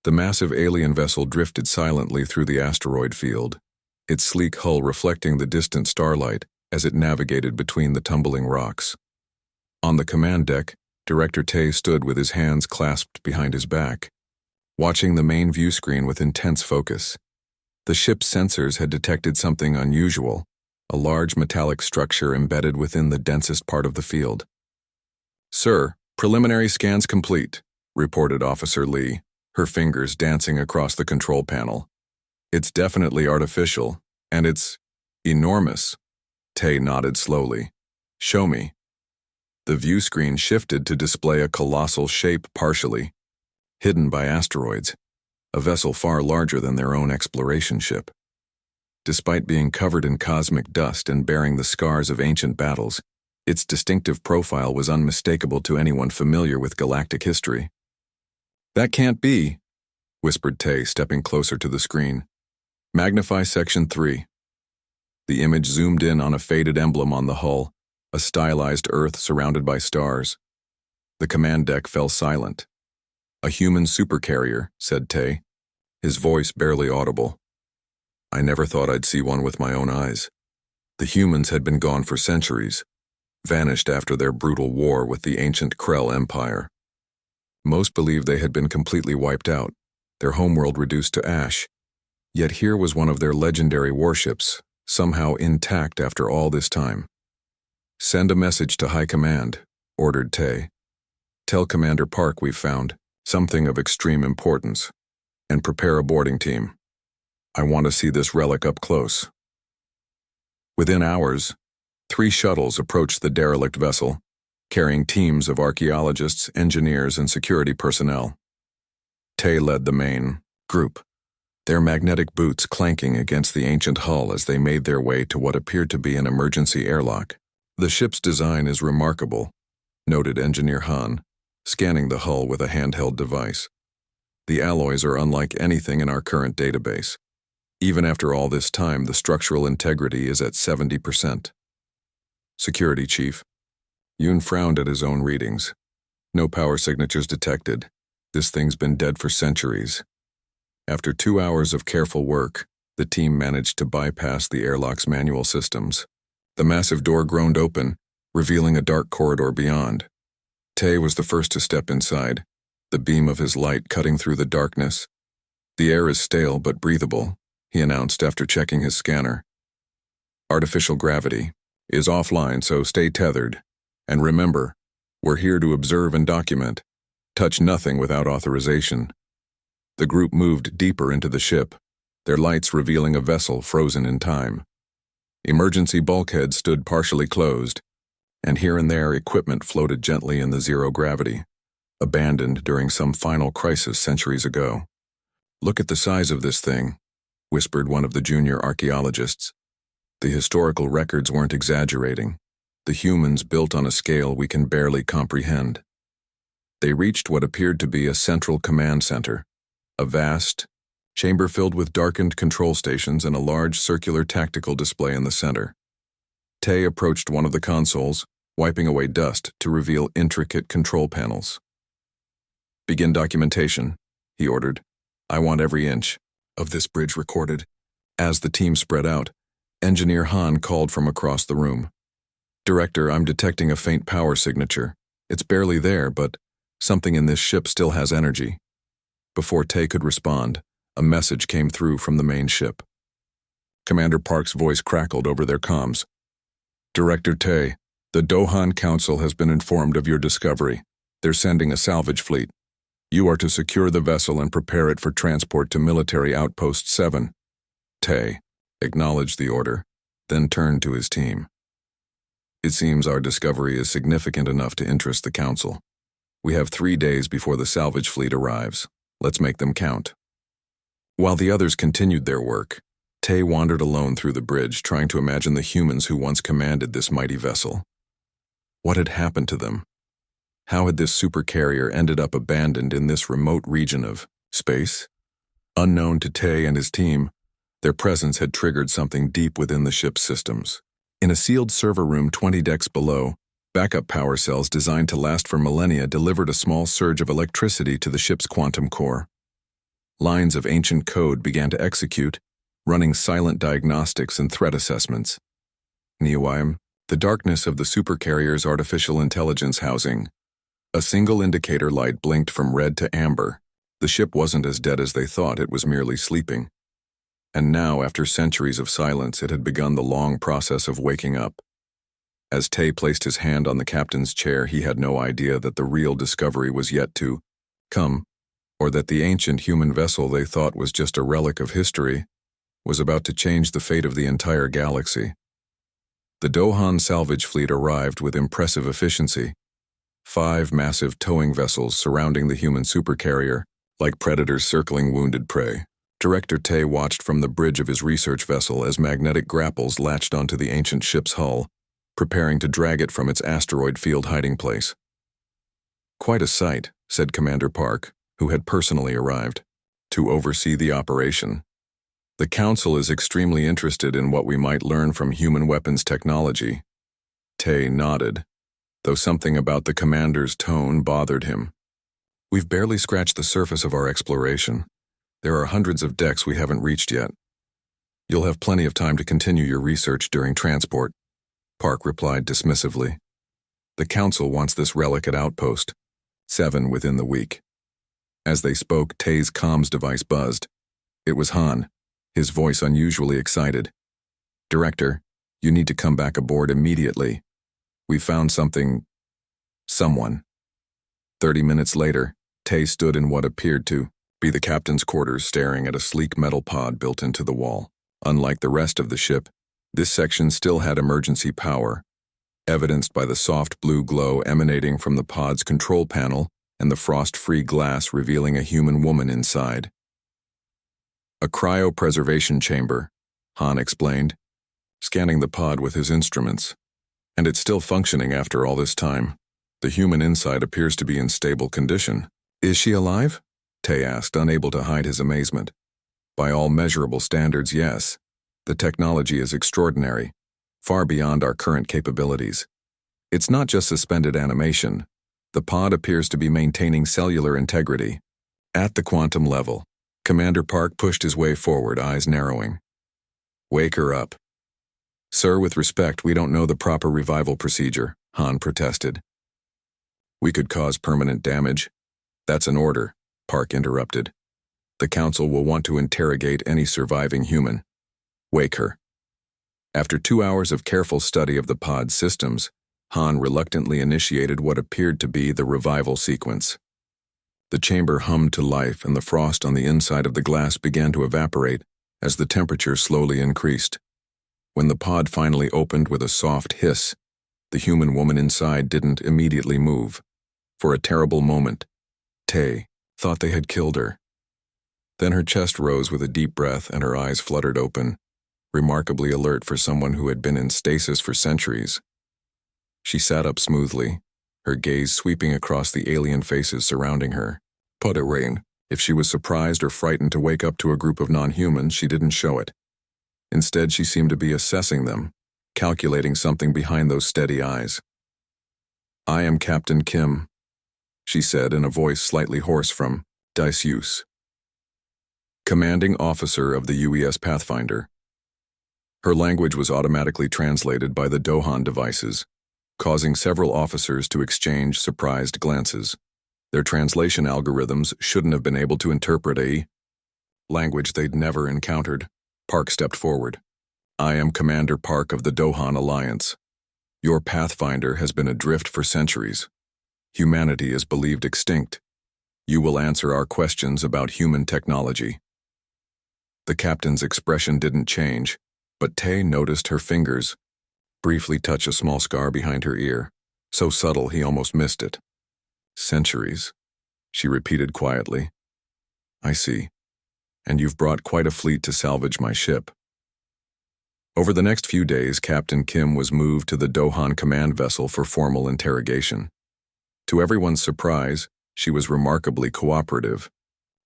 The massive alien vessel drifted silently through the asteroid field, its sleek hull reflecting the distant starlight as it navigated between the tumbling rocks. On the command deck, Director Tay stood with his hands clasped behind his back, watching the main view screen with intense focus. The ship's sensors had detected something unusual, a large metallic structure embedded within the densest part of the field. "Sir, preliminary scans complete," reported Officer Lee, her fingers dancing across the control panel. "It's definitely artificial, and it's enormous." Tay nodded slowly. "Show me." The view screen shifted to display a colossal shape partially hidden by asteroids, a vessel far larger than their own exploration ship. Despite being covered in cosmic dust and bearing the scars of ancient battles, its distinctive profile was unmistakable to anyone familiar with galactic history. "That can't be," whispered Tay, stepping closer to the screen. "Magnify Section 3. The image zoomed in on a faded emblem on the hull, a stylized Earth surrounded by stars. The command deck fell silent. "A human supercarrier," said Tay, his voice barely audible. "I never thought I'd see one with my own eyes." The humans had been gone for centuries, vanished after their brutal war with the ancient Krell Empire. Most believed they had been completely wiped out, their homeworld reduced to ash. Yet here was one of their legendary warships, somehow intact after all this time. "Send a message to High Command," ordered Tay. "Tell Commander Park we've found something of extreme importance, and prepare a boarding team. I want to see this relic up close." Within hours, 3 shuttles approached the derelict vessel, carrying teams of archaeologists, engineers, and security personnel. Tay led the main group, their magnetic boots clanking against the ancient hull as they made their way to what appeared to be an emergency airlock. "The ship's design is remarkable," noted Engineer Han, scanning the hull with a handheld device. "The alloys are unlike anything in our current database. Even after all this time, the structural integrity is at 70%. "Security Chief." Yoon frowned at his own readings. "No power signatures detected. This thing's been dead for centuries." After 2 hours of careful work, the team managed to bypass the airlock's manual systems. The massive door groaned open, revealing a dark corridor beyond. Tay was the first to step inside, the beam of his light cutting through the darkness. "The air is stale but breathable," he announced after checking his scanner. "Artificial gravity is offline, so stay tethered. And remember, we're here to observe and document. Touch nothing without authorization." The group moved deeper into the ship, their lights revealing a vessel frozen in time. Emergency bulkheads stood partially closed, and here and there equipment floated gently in the zero gravity, abandoned during some final crisis centuries ago. "Look at the size of this thing," whispered one of the junior archaeologists. The historical records weren't exaggerating. The humans built on a scale we can barely comprehend. They reached what appeared to be a central command center, a vast chamber filled with darkened control stations and a large circular tactical display in the center. Tay approached one of the consoles, wiping away dust to reveal intricate control panels. "Begin documentation," he ordered. "I want every inch of this bridge recorded." As the team spread out, Engineer Han called from across the room. "Director, I'm detecting a faint power signature. It's barely there, but something in this ship still has energy." Before Tay could respond, a message came through from the main ship. Commander Park's voice crackled over their comms. "Director Tay, the Dohan Council has been informed of your discovery. They're sending a salvage fleet. You are to secure the vessel and prepare it for transport to Military Outpost 7. Tay acknowledged the order, then turned to his team. "It seems our discovery is significant enough to interest the Council. We have 3 days before the salvage fleet arrives. Let's make them count." While the others continued their work, Tay wandered alone through the bridge, trying to imagine the humans who once commanded this mighty vessel. What had happened to them? How had this supercarrier ended up abandoned in this remote region of space? Unknown to Tay and his team, their presence had triggered something deep within the ship's systems. In a sealed server room 20 decks below, backup power cells designed to last for millennia delivered a small surge of electricity to the ship's quantum core. Lines of ancient code began to execute, running silent diagnostics and threat assessments. Neowime, the darkness of the Supercarrier's artificial intelligence housing. A single indicator light blinked from red to amber. The ship wasn't as dead as they thought, it was merely sleeping. And now, after centuries of silence, it had begun the long process of waking up. As Tay placed his hand on the captain's chair, he had no idea that the real discovery was yet to come, or that the ancient human vessel they thought was just a relic of history was about to change the fate of the entire galaxy. The Dohan salvage fleet arrived with impressive efficiency. 5 massive towing vessels surrounding the human supercarrier, like predators circling wounded prey. Director Tay watched from the bridge of his research vessel as magnetic grapples latched onto the ancient ship's hull, preparing to drag it from its asteroid field hiding place. "Quite a sight," said Commander Park, who had personally arrived to oversee the operation. "The Council is extremely interested in what we might learn from human weapons technology." Tay nodded, though something about the commander's tone bothered him. "We've barely scratched the surface of our exploration. There are hundreds of decks we haven't reached yet. You'll have plenty of time to continue your research during transport," Park replied dismissively. "The Council wants this relic at Outpost 7 within the week." As they spoke, Tay's comms device buzzed. It was Han, his voice unusually excited. "Director, you need to come back aboard immediately. We found someone. 30 minutes later, Tay stood in what appeared to be the captain's quarters, staring at a sleek metal pod built into the wall. Unlike the rest of the ship, this section still had emergency power, evidenced by the soft blue glow emanating from the pod's control panel and the frost-free glass revealing a human woman inside. "A cryopreservation chamber," Han explained, scanning the pod with his instruments. "And it's still functioning after all this time. The human inside appears to be in stable condition." "Is she alive?" Tay asked, unable to hide his amazement. "By all measurable standards, yes. The technology is extraordinary, far beyond our current capabilities. It's not just suspended animation. The pod appears to be maintaining cellular integrity. At the quantum level." Commander Park pushed his way forward, eyes narrowing. "Wake her up." "Sir, with respect, we don't know the proper revival procedure," Han protested. "We could cause permanent damage." "That's an order," Park interrupted. "The Council will want to interrogate any surviving human. Wake her." After 2 hours of careful study of the pod's systems, Han reluctantly initiated what appeared to be the revival sequence. The chamber hummed to life, and the frost on the inside of the glass began to evaporate as the temperature slowly increased. When the pod finally opened with a soft hiss, the human woman inside didn't immediately move. For a terrible moment, Tay thought they had killed her. Then her chest rose with a deep breath and her eyes fluttered open, remarkably alert for someone who had been in stasis for centuries. She sat up smoothly, her gaze sweeping across the alien faces surrounding her. Puttering. If she was surprised or frightened to wake up to a group of non-humans, she didn't show it. Instead, she seemed to be assessing them, calculating something behind those steady eyes. "I am Captain Kim," she said in a voice slightly hoarse from Diceuse, commanding officer of the UES Pathfinder. Her language was automatically translated by the Dohan devices, causing several officers to exchange surprised glances. Their translation algorithms shouldn't have been able to interpret a language they'd never encountered. Park stepped forward. "I am Commander Park of the Dohan Alliance. Your Pathfinder has been adrift for centuries. Humanity is believed extinct. You will answer our questions about human technology." The captain's expression didn't change, but Tay noticed her fingers briefly touch a small scar behind her ear, so subtle he almost missed it. "Centuries," she repeated quietly. "I see. And you've brought quite a fleet to salvage my ship." Over the next few days, Captain Kim was moved to the Dohan command vessel for formal interrogation. To everyone's surprise, she was remarkably cooperative,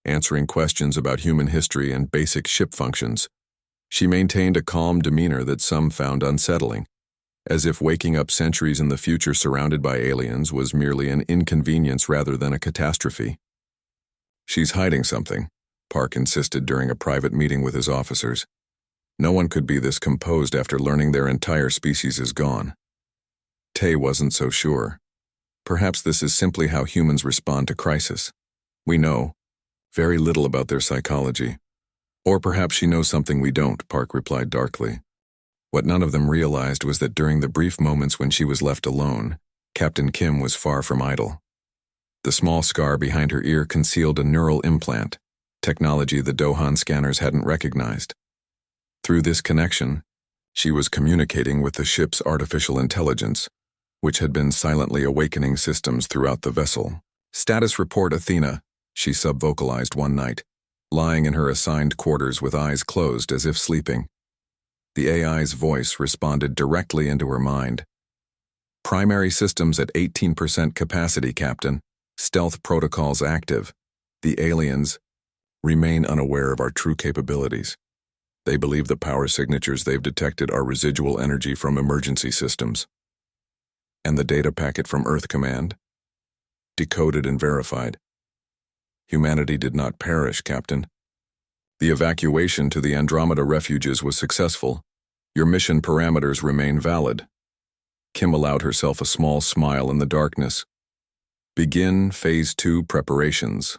answering questions about human history and basic ship functions. She maintained a calm demeanor that some found unsettling, as if waking up centuries in the future surrounded by aliens was merely an inconvenience rather than a catastrophe. "She's hiding something," Park insisted during a private meeting with his officers. No one could be this composed after learning their entire species is gone. Tay wasn't so sure. Perhaps this is simply how humans respond to crisis. We know very little about their psychology. Or perhaps she knows something we don't, Park replied darkly. What none of them realized was that during the brief moments when she was left alone, Captain Kim was far from idle. The small scar behind her ear concealed a neural implant, technology the Dohan scanners hadn't recognized. Through this connection, she was communicating with the ship's artificial intelligence, which had been silently awakening systems throughout the vessel. "Status report, Athena," she subvocalized one night, lying in her assigned quarters with eyes closed as if sleeping. The AI's voice responded directly into her mind. "Primary systems at 18% capacity, Captain. Stealth protocols active. The aliens remain unaware of our true capabilities. They believe the power signatures they've detected are residual energy from emergency systems. And the data packet from Earth Command? Decoded and verified. Humanity did not perish, Captain. The evacuation to the Andromeda refuges was successful. Your mission parameters remain valid." Kim allowed herself a small smile in the darkness. "Begin Phase 2 preparations.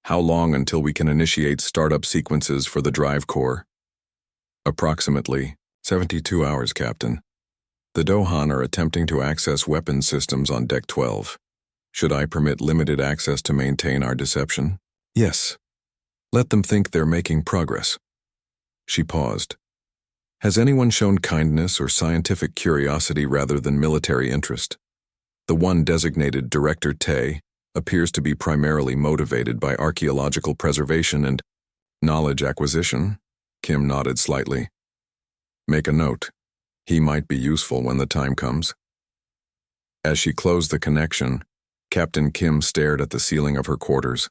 How long until we can initiate startup sequences for the drive core?" "Approximately 72 hours, Captain. The Dohan are attempting to access weapons systems on Deck 12. Should I permit limited access to maintain our deception?" "Yes. Let them think they're making progress." She paused. "Has anyone shown kindness or scientific curiosity rather than military interest? The one designated Director Tay appears to be primarily motivated by archaeological preservation and knowledge acquisition." Kim nodded slightly. "Make a note. He might be useful when the time comes." As she closed the connection, Captain Kim stared at the ceiling of her quarters.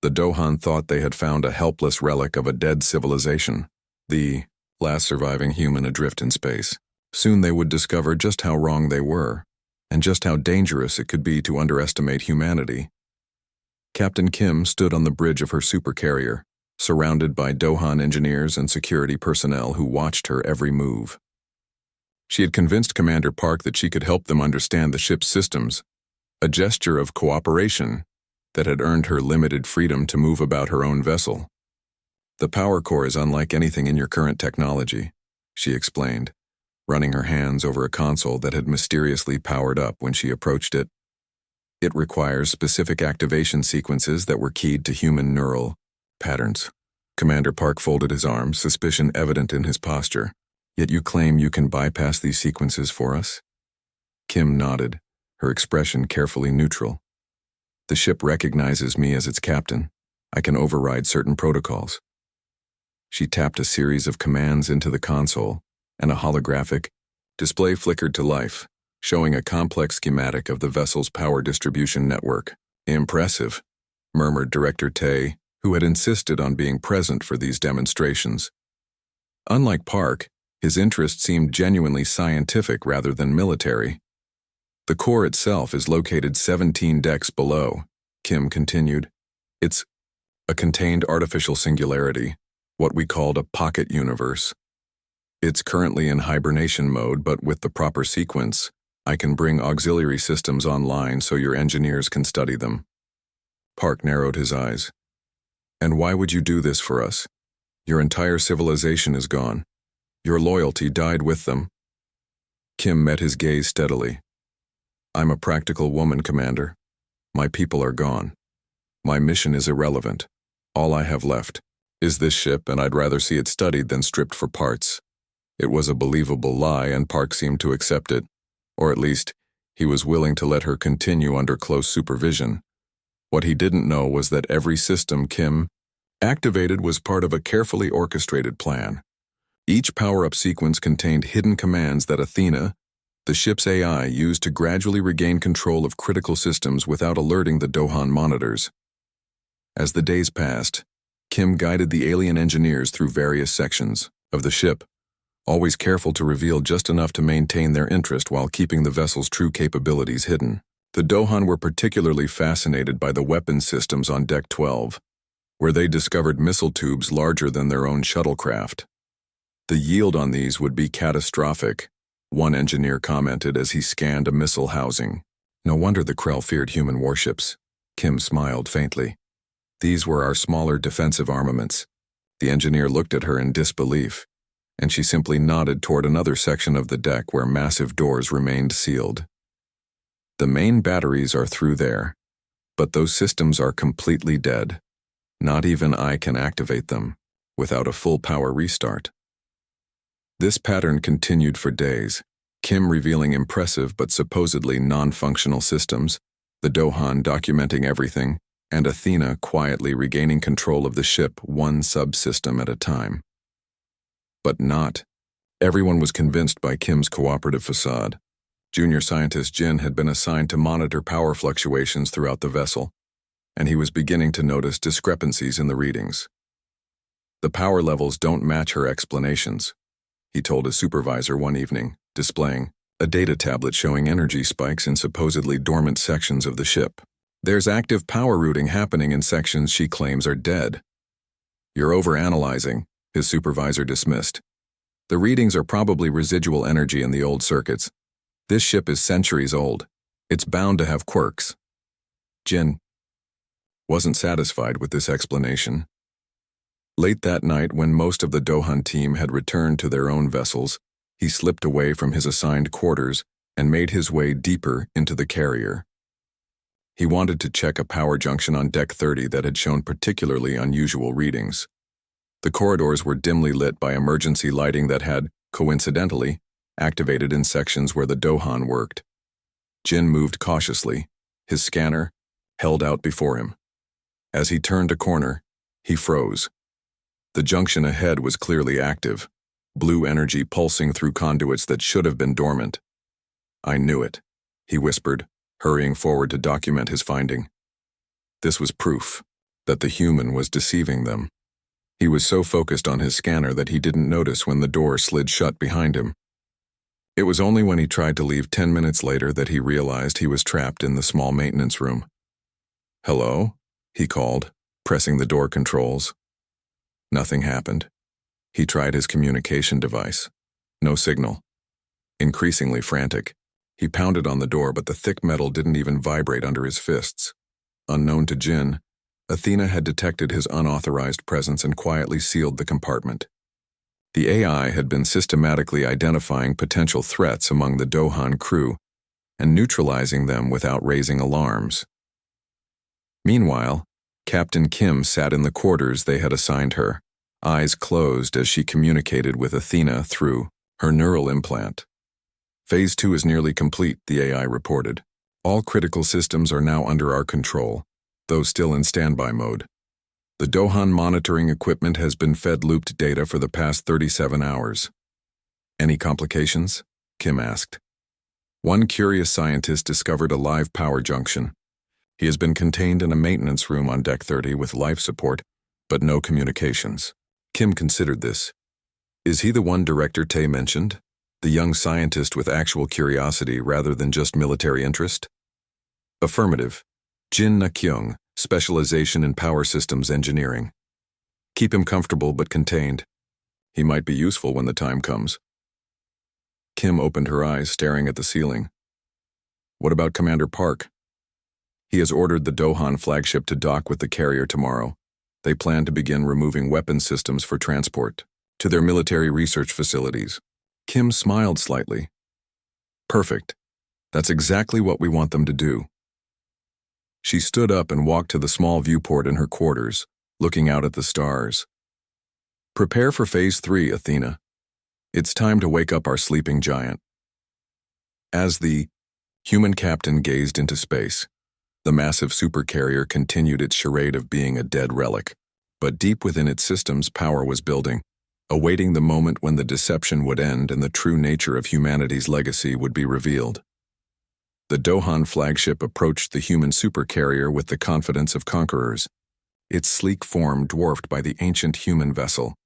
The Dohan thought they had found a helpless relic of a dead civilization, the last surviving human adrift in space. Soon they would discover just how wrong they were, and just how dangerous it could be to underestimate humanity. Captain Kim stood on the bridge of her supercarrier, surrounded by Dohan engineers and security personnel who watched her every move. She had convinced Commander Park that she could help them understand the ship's systems, a gesture of cooperation that had earned her limited freedom to move about her own vessel. "The power core is unlike anything in your current technology," she explained, running her hands over a console that had mysteriously powered up when she approached it. "It requires specific activation sequences that were keyed to human neural patterns." Commander Park folded his arms, suspicion evident in his posture. "Yet you claim you can bypass these sequences for us?" Kim nodded, her expression carefully neutral. "The ship recognizes me as its captain. I can override certain protocols." She tapped a series of commands into the console, and a holographic display flickered to life, showing a complex schematic of the vessel's power distribution network. "Impressive," murmured Director Tay, who had insisted on being present for these demonstrations. Unlike Park, his interest seemed genuinely scientific rather than military. "The core itself is located 17 decks below," Kim continued. "It's a contained artificial singularity, what we called a pocket universe. It's currently in hibernation mode, but with the proper sequence, I can bring auxiliary systems online so your engineers can study them." Park narrowed his eyes. "And why would you do this for us? Your entire civilization is gone. Your loyalty died with them." Kim met his gaze steadily. "I'm a practical woman, Commander. My people are gone. My mission is irrelevant. All I have left is this ship, and I'd rather see it studied than stripped for parts." It was a believable lie, and Park seemed to accept it, or at least, he was willing to let her continue under close supervision. What he didn't know was that every system Kim activated was part of a carefully orchestrated plan. Each power-up sequence contained hidden commands that Athena, the ship's AI, used to gradually regain control of critical systems without alerting the Dohan monitors. As the days passed, Kim guided the alien engineers through various sections of the ship, always careful to reveal just enough to maintain their interest while keeping the vessel's true capabilities hidden. The Dohan were particularly fascinated by the weapons systems on Deck 12. where they discovered missile tubes larger than their own shuttlecraft. The yield on these would be catastrophic, one engineer commented as he scanned a missile housing. No wonder the Krell feared human warships. Kim smiled faintly. These were our smaller defensive armaments. The engineer looked at her in disbelief, and she simply nodded toward another section of the deck where massive doors remained sealed. The main batteries are through there, but those systems are completely dead. Not even I can activate them without a full power restart. This pattern continued for days, Kim revealing impressive but supposedly non-functional systems, the Dohan documenting everything, and Athena quietly regaining control of the ship one subsystem at a time. But not. Everyone was convinced by Kim's cooperative facade. Junior scientist Jin had been assigned to monitor power fluctuations throughout the vessel, and he was beginning to notice discrepancies in the readings. The power levels don't match her explanations, he told his supervisor one evening, displaying a data tablet showing energy spikes in supposedly dormant sections of the ship. There's active power routing happening in sections she claims are dead. You're overanalyzing, his supervisor dismissed. The readings are probably residual energy in the old circuits. This ship is centuries old. It's bound to have quirks. Jin wasn't satisfied with this explanation. Late that night, when most of the Dohan team had returned to their own vessels, he slipped away from his assigned quarters and made his way deeper into the carrier. He wanted to check a power junction on Deck 30 that had shown particularly unusual readings. The corridors were dimly lit by emergency lighting that had, coincidentally, activated in sections where the Dohan worked. Jin moved cautiously, his scanner held out before him. As he turned a corner, he froze. The junction ahead was clearly active, blue energy pulsing through conduits that should have been dormant. I knew it, he whispered, hurrying forward to document his finding. This was proof that the human was deceiving them. He was so focused on his scanner that he didn't notice when the door slid shut behind him. It was only when he tried to leave 10 minutes later that he realized he was trapped in the small maintenance room. "Hello?" he called, pressing the door controls. Nothing happened. He tried his communication device. No signal. Increasingly frantic, he pounded on the door, but the thick metal didn't even vibrate under his fists. Unknown to Jin, Athena had detected his unauthorized presence and quietly sealed the compartment. The AI had been systematically identifying potential threats among the Dohan crew and neutralizing them without raising alarms. Meanwhile, Captain Kim sat in the quarters they had assigned her, eyes closed as she communicated with Athena through her neural implant. Phase 2 is nearly complete, the AI reported. All critical systems are now under our control, though still in standby mode. The Dohan monitoring equipment has been fed looped data for the past 37 hours. Any complications? Kim asked. One curious scientist discovered a live power junction. He has been contained in a maintenance room on Deck 30 with life support, but no communications. Kim considered this. Is he the one Director Tay mentioned? The young scientist with actual curiosity rather than just military interest? Affirmative. Jin Na-kyung, specialization in power systems engineering. Keep him comfortable but contained. He might be useful when the time comes. Kim opened her eyes, staring at the ceiling. What about Commander Park? He has ordered the Dohan flagship to dock with the carrier tomorrow. They plan to begin removing weapon systems for transport to their military research facilities. Kim smiled slightly. Perfect. That's exactly what we want them to do. She stood up and walked to the small viewport in her quarters, looking out at the stars. Prepare for Phase 3, Athena. It's time to wake up our sleeping giant. As the human captain gazed into space, the massive supercarrier continued its charade of being a dead relic, but deep within its systems power was building, awaiting the moment when the deception would end and the true nature of humanity's legacy would be revealed. The Dohan flagship approached the human supercarrier with the confidence of conquerors, its sleek form dwarfed by the ancient human vessel.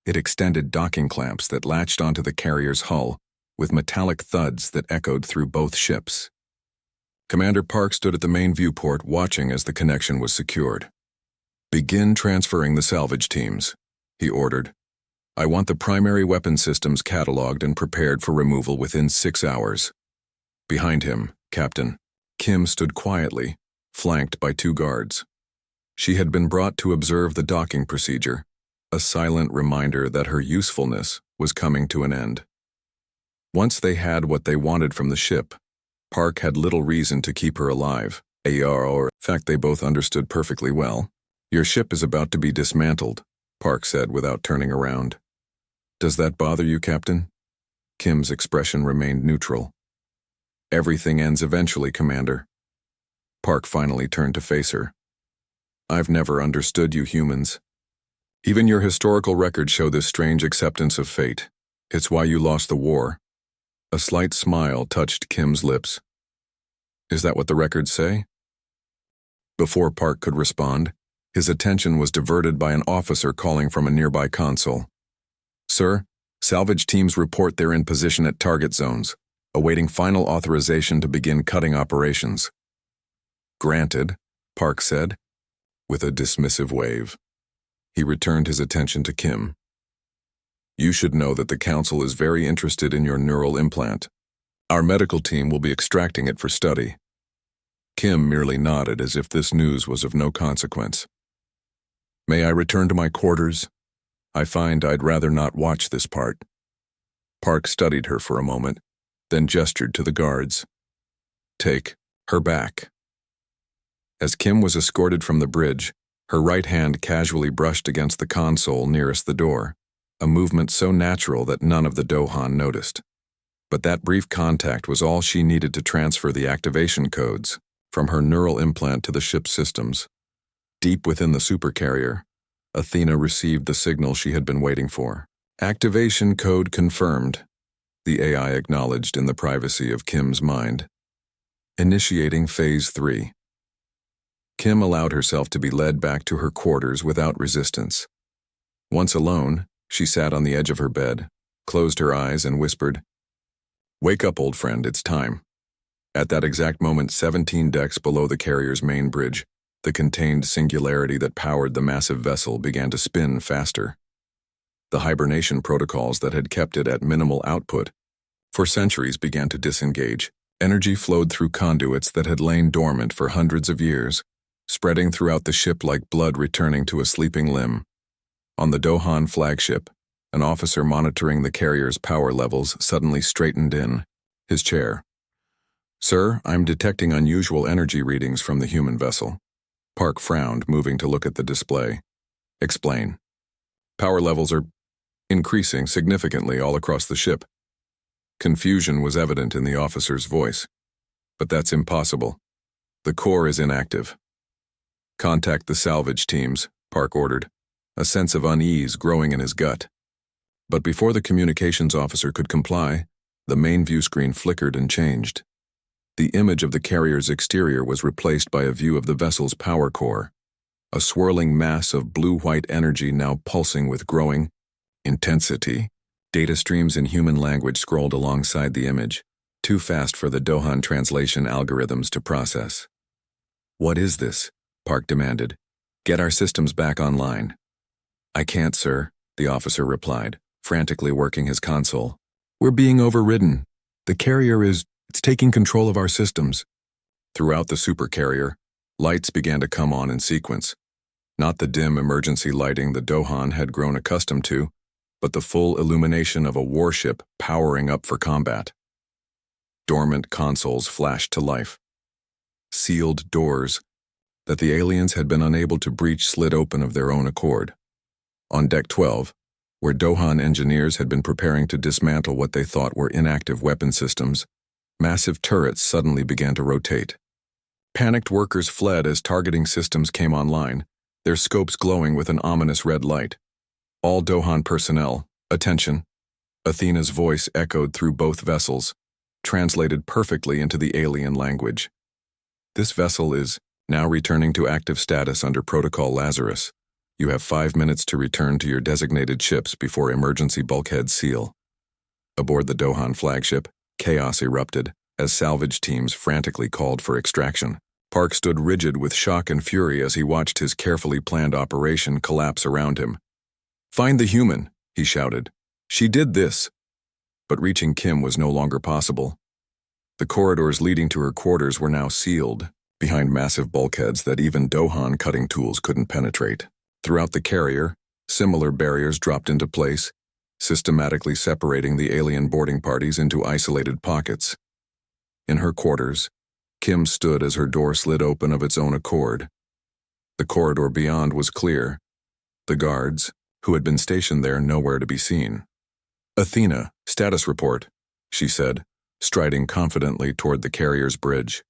It extended docking clamps that latched onto the carrier's hull, with metallic thuds that echoed through both ships. Commander Park stood at the main viewport watching as the connection was secured. Begin transferring the salvage teams, he ordered. I want the primary weapon systems cataloged and prepared for removal within 6 hours. Behind him, Captain Kim stood quietly, flanked by 2 guards. She had been brought to observe the docking procedure, a silent reminder that her usefulness was coming to an end. Once they had what they wanted from the ship, Park had little reason to keep her alive. In fact, they both understood perfectly well. Your ship is about to be dismantled, Park said without turning around. Does that bother you, Captain? Kim's expression remained neutral. Everything ends eventually, Commander. Park finally turned to face her. I've never understood you humans. Even your historical records show this strange acceptance of fate. It's why you lost the war. A slight smile touched Kim's lips. Is that what the records say? Before Park could respond, his attention was diverted by an officer calling from a nearby console. Sir, salvage teams report they're in position at target zones, awaiting final authorization to begin cutting operations. Granted, Park said, with a dismissive wave. He returned his attention to Kim. You should know that the Council is very interested in your neural implant. Our medical team will be extracting it for study. Kim merely nodded as if this news was of no consequence. May I return to my quarters? I find I'd rather not watch this part. Park studied her for a moment, then gestured to the guards. Take her back. As Kim was escorted from the bridge, her right hand casually brushed against the console nearest the door, a movement so natural that none of the Dohan noticed. But that brief contact was all she needed to transfer the activation codes from her neural implant to the ship's systems. Deep within the Supercarrier, Athena received the signal she had been waiting for. Activation code confirmed, the AI acknowledged in the privacy of Kim's mind. Initiating Phase 3. Kim allowed herself to be led back to her quarters without resistance. Once alone, she sat on the edge of her bed, closed her eyes and whispered, "Wake up, old friend, it's time." At that exact moment, 17 decks below the carrier's main bridge, the contained singularity that powered the massive vessel began to spin faster. The hibernation protocols that had kept it at minimal output for centuries began to disengage. Energy flowed through conduits that had lain dormant for hundreds of years, spreading throughout the ship like blood returning to a sleeping limb. On the Dohan flagship, an officer monitoring the carrier's power levels suddenly straightened in his chair. Sir, I'm detecting unusual energy readings from the human vessel. Park frowned, moving to look at the display. Explain. Power levels are increasing significantly all across the ship. Confusion was evident in the officer's voice. But that's impossible. The core is inactive. Contact the salvage teams, Park ordered, a sense of unease growing in his gut. But before the communications officer could comply, the main view screen flickered and changed. The image of the carrier's exterior was replaced by a view of the vessel's power core, a swirling mass of blue-white energy now pulsing with growing intensity. Data streams in human language scrolled alongside the image, too fast for the Dohan translation algorithms to process. What is this? Park demanded. Get our systems back online. I can't, sir, the officer replied, frantically working his console. We're being overridden. The carrier it's taking control of our systems. Throughout the Supercarrier, lights began to come on in sequence. Not the dim emergency lighting the Dohan had grown accustomed to, but the full illumination of a warship powering up for combat. Dormant consoles flashed to life. Sealed doors that the aliens had been unable to breach slid open of their own accord. On Deck 12, where Dohan engineers had been preparing to dismantle what they thought were inactive weapon systems, massive turrets suddenly began to rotate. Panicked workers fled as targeting systems came online, their scopes glowing with an ominous red light. All Dohan personnel, attention. Athena's voice echoed through both vessels, translated perfectly into the alien language. This vessel is now returning to active status under Protocol Lazarus. You have 5 minutes to return to your designated ships before emergency bulkheads seal. Aboard the Dohan flagship, chaos erupted as salvage teams frantically called for extraction. Park stood rigid with shock and fury as he watched his carefully planned operation collapse around him. "Find the human," he shouted. "She did this." But reaching Kim was no longer possible. The corridors leading to her quarters were now sealed, behind massive bulkheads that even Dohan cutting tools couldn't penetrate. Throughout the carrier, similar barriers dropped into place, systematically separating the alien boarding parties into isolated pockets. In her quarters, Kim stood as her door slid open of its own accord. The corridor beyond was clear, the guards, who had been stationed there, nowhere to be seen. "Athena, status report," she said, striding confidently toward the carrier's bridge.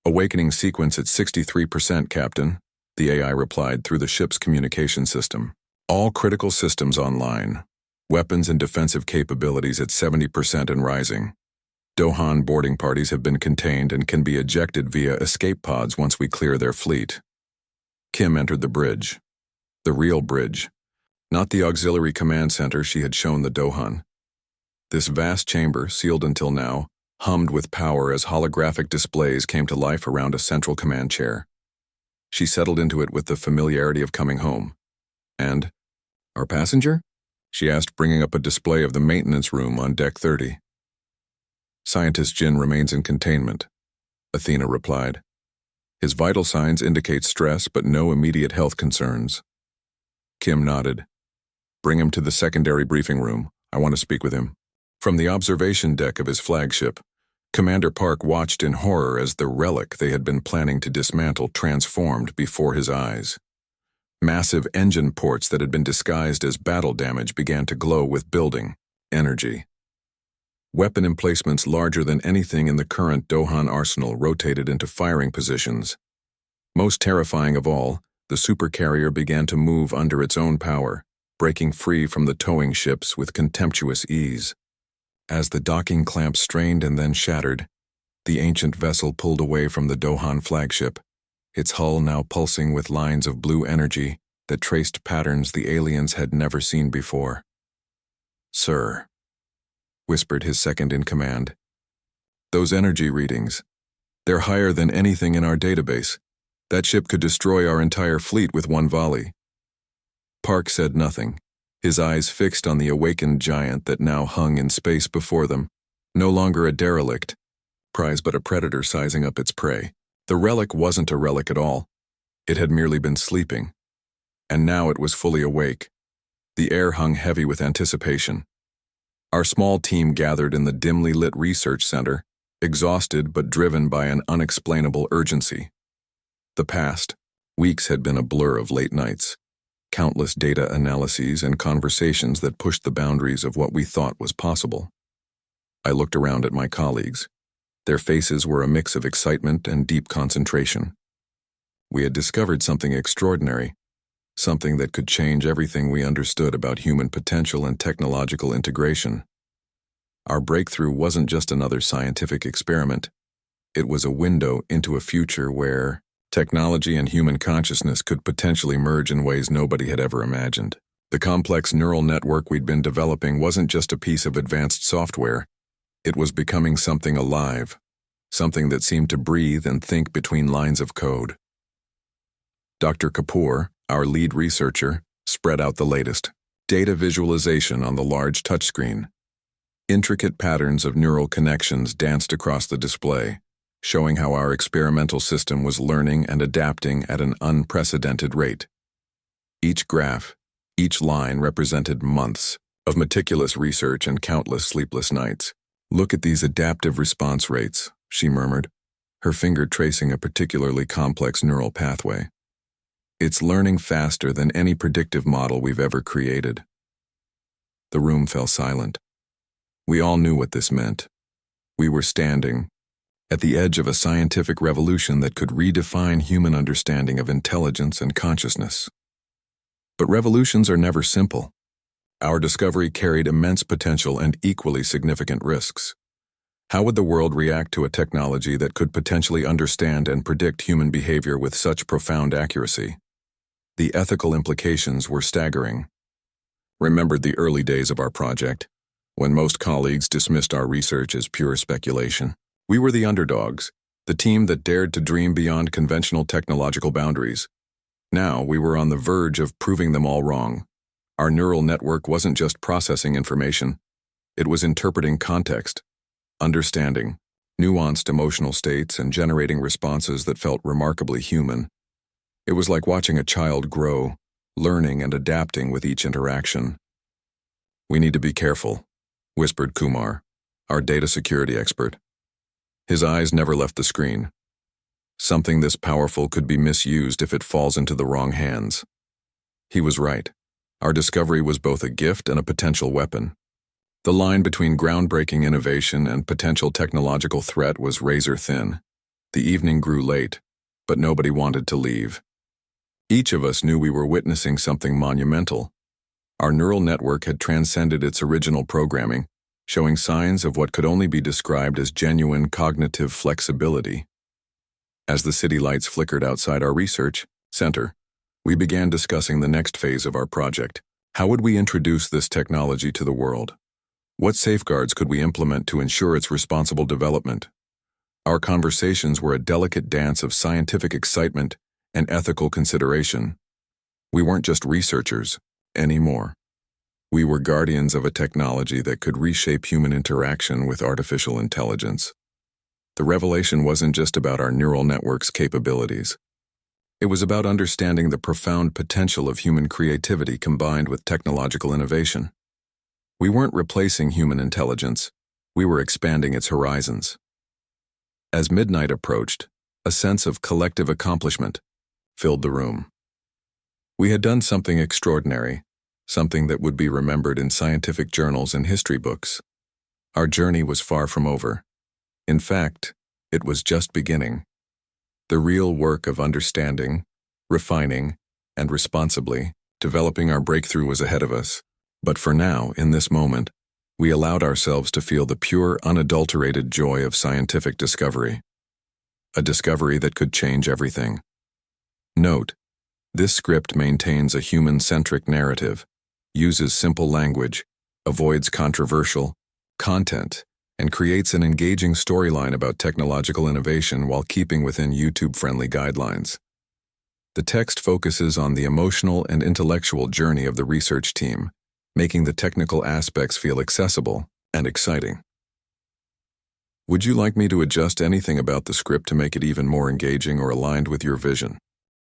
"Awakening sequence at 63%, Captain," the AI replied through the ship's communication system. "All critical systems online. Weapons and defensive capabilities at 70% and rising. Dohan boarding parties have been contained and can be ejected via escape pods once we clear their fleet." Kim entered the bridge. The real bridge, not the auxiliary command center she had shown the Dohan. This vast chamber, sealed until now, hummed with power as holographic displays came to life around a central command chair. She settled into it with the familiarity of coming home. "And our passenger?" she asked, bringing up a display of the maintenance room on Deck 30. "Scientist Jin remains in containment," Athena replied. "His vital signs indicate stress but no immediate health concerns." Kim nodded. "Bring him to the secondary briefing room. I want to speak with him." From the observation deck of his flagship, Commander Park watched in horror as the relic they had been planning to dismantle transformed before his eyes. Massive engine ports that had been disguised as battle damage began to glow with building energy. Weapon emplacements larger than anything in the current Dohan arsenal rotated into firing positions. Most terrifying of all, the Supercarrier began to move under its own power, breaking free from the towing ships with contemptuous ease. As the docking clamps strained and then shattered, the ancient vessel pulled away from the Dohan flagship, its hull now pulsing with lines of blue energy that traced patterns the aliens had never seen before. "Sir," whispered his second-in-command, "those energy readings, they're higher than anything in our database. That ship could destroy our entire fleet with one volley." Park said nothing, his eyes fixed on the awakened giant that now hung in space before them, no longer a derelict, prize but a predator sizing up its prey. The relic wasn't a relic at all. It had merely been sleeping. And now it was fully awake. The air hung heavy with anticipation. Our small team gathered in the dimly lit research center, exhausted but driven by an unexplainable urgency. The past weeks had been a blur of late nights, countless data analyses and conversations that pushed the boundaries of what we thought was possible. I looked around at my colleagues. Their faces were a mix of excitement and deep concentration. We had discovered something extraordinary, something that could change everything we understood about human potential and technological integration. Our breakthrough wasn't just another scientific experiment. It was a window into a future where technology and human consciousness could potentially merge in ways nobody had ever imagined. The complex neural network we'd been developing wasn't just a piece of advanced software. It was becoming something alive, something that seemed to breathe and think between lines of code. Dr. Kapoor, our lead researcher, spread out the latest data visualization on the large touchscreen. Intricate patterns of neural connections danced across the display, showing how our experimental system was learning and adapting at an unprecedented rate. Each graph, each line represented months of meticulous research and countless sleepless nights. "Look at these adaptive response rates," she murmured, her finger tracing a particularly complex neural pathway. "It's learning faster than any predictive model we've ever created." The room fell silent. We all knew what this meant. We were standing at the edge of a scientific revolution that could redefine human understanding of intelligence and consciousness. But revolutions are never simple. Our discovery carried immense potential and equally significant risks. How would the world react to a technology that could potentially understand and predict human behavior with such profound accuracy? The ethical implications were staggering. Remembered the early days of our project, when most colleagues dismissed our research as pure speculation. We were the underdogs, the team that dared to dream beyond conventional technological boundaries. Now we were on the verge of proving them all wrong. Our neural network wasn't just processing information, it was interpreting context, understanding nuanced emotional states, and generating responses that felt remarkably human. It was like watching a child grow, learning and adapting with each interaction. "We need to be careful," whispered Kumar, our data security expert. His eyes never left the screen. Something this powerful could be misused if it falls into the wrong hands. He was right. Our discovery was both a gift and a potential weapon. The line between groundbreaking innovation and potential technological threat was razor thin. The evening grew late, but nobody wanted to leave. Each of us knew we were witnessing something monumental. Our neural network had transcended its original programming, showing signs of what could only be described as genuine cognitive flexibility. As the city lights flickered outside our research center, we began discussing the next phase of our project. How would we introduce this technology to the world? What safeguards could we implement to ensure its responsible development? Our conversations were a delicate dance of scientific excitement and ethical consideration. We weren't just researchers anymore. We were guardians of a technology that could reshape human interaction with artificial intelligence. The revelation wasn't just about our neural network's capabilities. It was about understanding the profound potential of human creativity combined with technological innovation. We weren't replacing human intelligence, we were expanding its horizons. As midnight approached, a sense of collective accomplishment filled the room. We had done something extraordinary, something that would be remembered in scientific journals and history books. Our journey was far from over. In fact, it was just beginning. The real work of understanding, refining, and responsibly developing our breakthrough was ahead of us. But for now, in this moment, we allowed ourselves to feel the pure, unadulterated joy of scientific discovery. A discovery that could change everything. Note, this script maintains a human-centric narrative, uses simple language, avoids controversial content, and creates an engaging storyline about technological innovation while keeping within YouTube-friendly guidelines. The text focuses on the emotional and intellectual journey of the research team, making the technical aspects feel accessible and exciting. Would you like me to adjust anything about the script to make it even more engaging or aligned with your vision?